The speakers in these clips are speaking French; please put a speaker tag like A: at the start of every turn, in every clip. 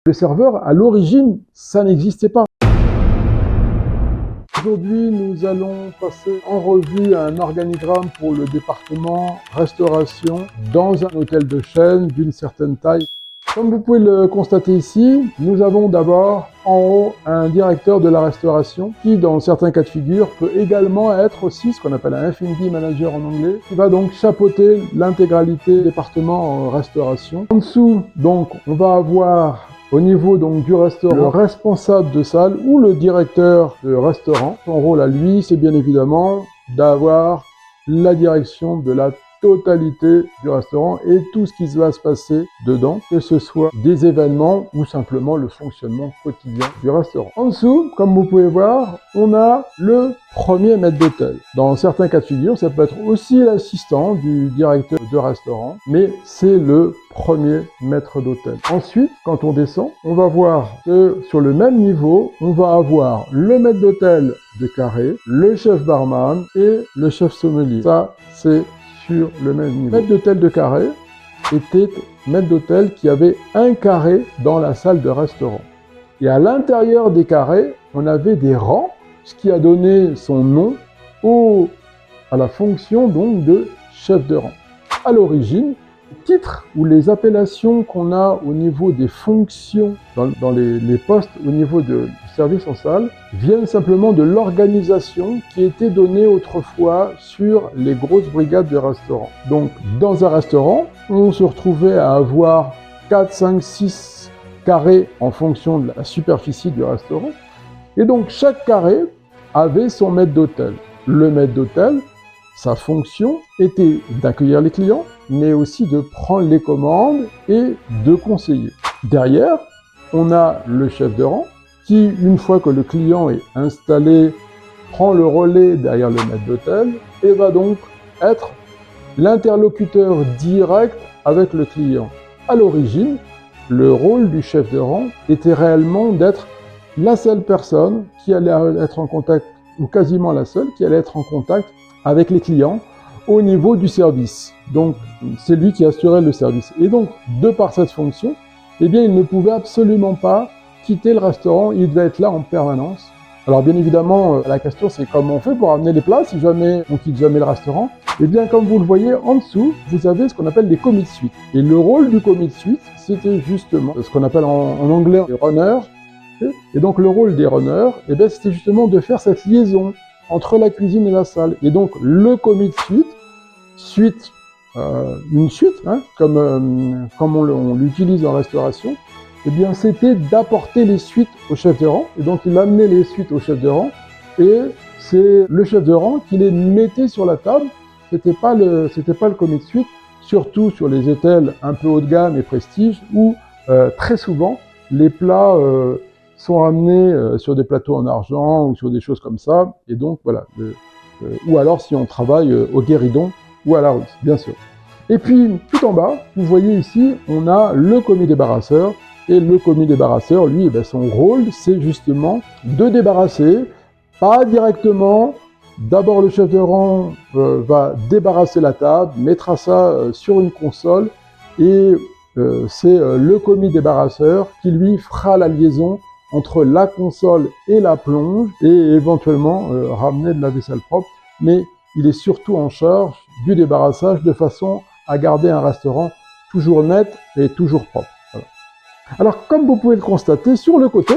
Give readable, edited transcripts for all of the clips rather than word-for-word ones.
A: Le serveur, à l'origine, ça n'existait pas. Aujourd'hui, nous allons passer en revue un organigramme pour le département restauration dans un hôtel de chaîne d'une certaine taille. Comme vous pouvez le constater ici, nous avons d'abord en haut un directeur de la restauration qui, dans certains cas de figure, peut également être aussi ce qu'on appelle un F&B manager en anglais, qui va donc chapeauter l'intégralité du département en restauration. En dessous, donc, on va avoir au niveau donc du restaurant, le responsable de salle ou le directeur de restaurant. Son rôle à lui, c'est bien évidemment d'avoir la direction de la totalité du restaurant et tout ce qui va se passer dedans, que ce soit des événements ou simplement le fonctionnement quotidien du restaurant. En dessous, comme vous pouvez voir, on a le premier maître d'hôtel. Dans certains cas de figure, ça peut être aussi l'assistant du directeur de restaurant, mais c'est le premier maître d'hôtel. Ensuite, quand on descend, on va voir que sur le même niveau, on va avoir le maître d'hôtel de carré, le chef barman et le chef sommelier. Ça, c'est sur le même niveau. Maître d'hôtel de carré était maître d'hôtel qui avait un carré dans la salle de restaurant. Et à l'intérieur des carrés, on avait des rangs, ce qui a donné son nom à la fonction donc de chef de rang. À l'origine, les titres ou les appellations qu'on a au niveau des fonctions dans les postes au niveau du service en salle viennent simplement de l'organisation qui était donnée autrefois sur les grosses brigades de restaurants. Donc dans un restaurant, on se retrouvait à avoir 4, 5, 6 carrés en fonction de la superficie du restaurant. Et donc chaque carré avait son maître d'hôtel. Le maître d'hôtel, sa fonction était d'accueillir les clients, mais aussi de prendre les commandes et de conseiller. Derrière, on a le chef de rang qui, une fois que le client est installé, prend le relais derrière le maître d'hôtel et va donc être l'interlocuteur direct avec le client. À l'origine, le rôle du chef de rang était réellement d'être la seule personne qui allait être en contact, ou quasiment la seule, qui allait être en contact avec les clients au niveau du service. Donc, c'est lui qui assurait le service. Et donc, de par cette fonction, eh bien, il ne pouvait absolument pas quitter le restaurant, il devait être là en permanence. Alors, bien évidemment, la question, c'est comment on fait pour amener les plats si jamais on quitte jamais le restaurant. Eh bien, comme vous le voyez, en dessous, vous avez ce qu'on appelle des commis de suite. Et le rôle du commis de suite, c'était justement ce qu'on appelle en anglais les runners. Et donc, le rôle des runners, eh bien, c'était justement de faire cette liaison entre la cuisine et la salle. Et donc, le commis de suite, une suite, hein, comme on l'utilise en restauration, eh bien, c'était d'apporter les suites au chef de rang. Et donc, il amenait les suites au chef de rang. Et c'est le chef de rang qui les mettait sur la table. C'était pas le commis de suite, surtout sur les hôtels un peu haut de gamme et prestige, où très souvent, les plats sont amenés sur des plateaux en argent ou sur des choses comme ça. Et donc, voilà. Ou alors, si on travaille au guéridon ou à la russe, bien sûr. Et puis, tout en bas, vous voyez ici, on a le commis débarrasseur. Et le commis débarrasseur, lui, eh bien, son rôle, c'est justement de débarrasser, pas directement. D'abord, le chef de rang va débarrasser la table, mettra ça sur une console, et c'est le commis débarrasseur qui, lui, fera la liaison entre la console et la plonge, et éventuellement ramener de la vaisselle propre. Mais il est surtout en charge du débarrassage de façon à garder un restaurant toujours net et toujours propre. Voilà. Alors, comme vous pouvez le constater, sur le côté,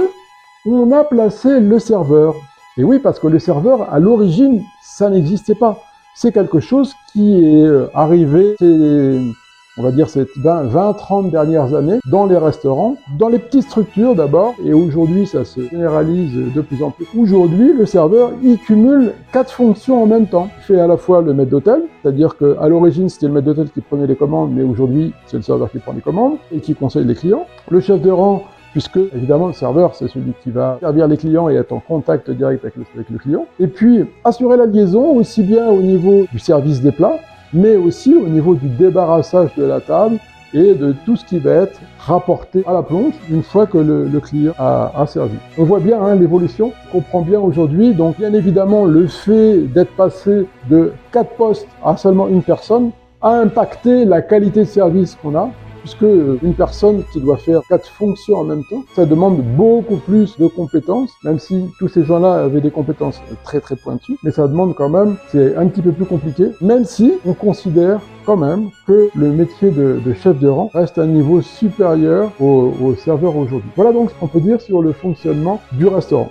A: on a placé le serveur. Et oui, parce que le serveur, à l'origine, ça n'existait pas. C'est quelque chose qui est arrivé, on va dire, ces 20-30 dernières années, dans les restaurants, dans les petites structures d'abord, et aujourd'hui, ça se généralise de plus en plus. Aujourd'hui, le serveur, il cumule 4 fonctions en même temps. Il fait à la fois le maître d'hôtel, c'est-à-dire qu'à l'origine, c'était le maître d'hôtel qui prenait les commandes, mais aujourd'hui, c'est le serveur qui prend les commandes et qui conseille les clients. Le chef de rang, puisque, évidemment, le serveur, c'est celui qui va servir les clients et être en contact direct avec le client. Et puis, assurer la liaison, aussi bien au niveau du service des plats, mais aussi au niveau du débarrassage de la table et de tout ce qui va être rapporté à la plonge une fois que le client a servi. On voit bien hein, l'évolution, on comprend bien aujourd'hui. Donc, bien évidemment, le fait d'être passé de 4 postes à seulement une personne a impacté la qualité de service qu'on a, puisque une personne qui doit faire 4 fonctions en même temps, ça demande beaucoup plus de compétences, même si tous ces gens-là avaient des compétences très très pointues, mais ça demande quand même, c'est un petit peu plus compliqué, même si on considère quand même que le métier de chef de rang reste à un niveau supérieur aux serveurs aujourd'hui. Voilà donc ce qu'on peut dire sur le fonctionnement du restaurant.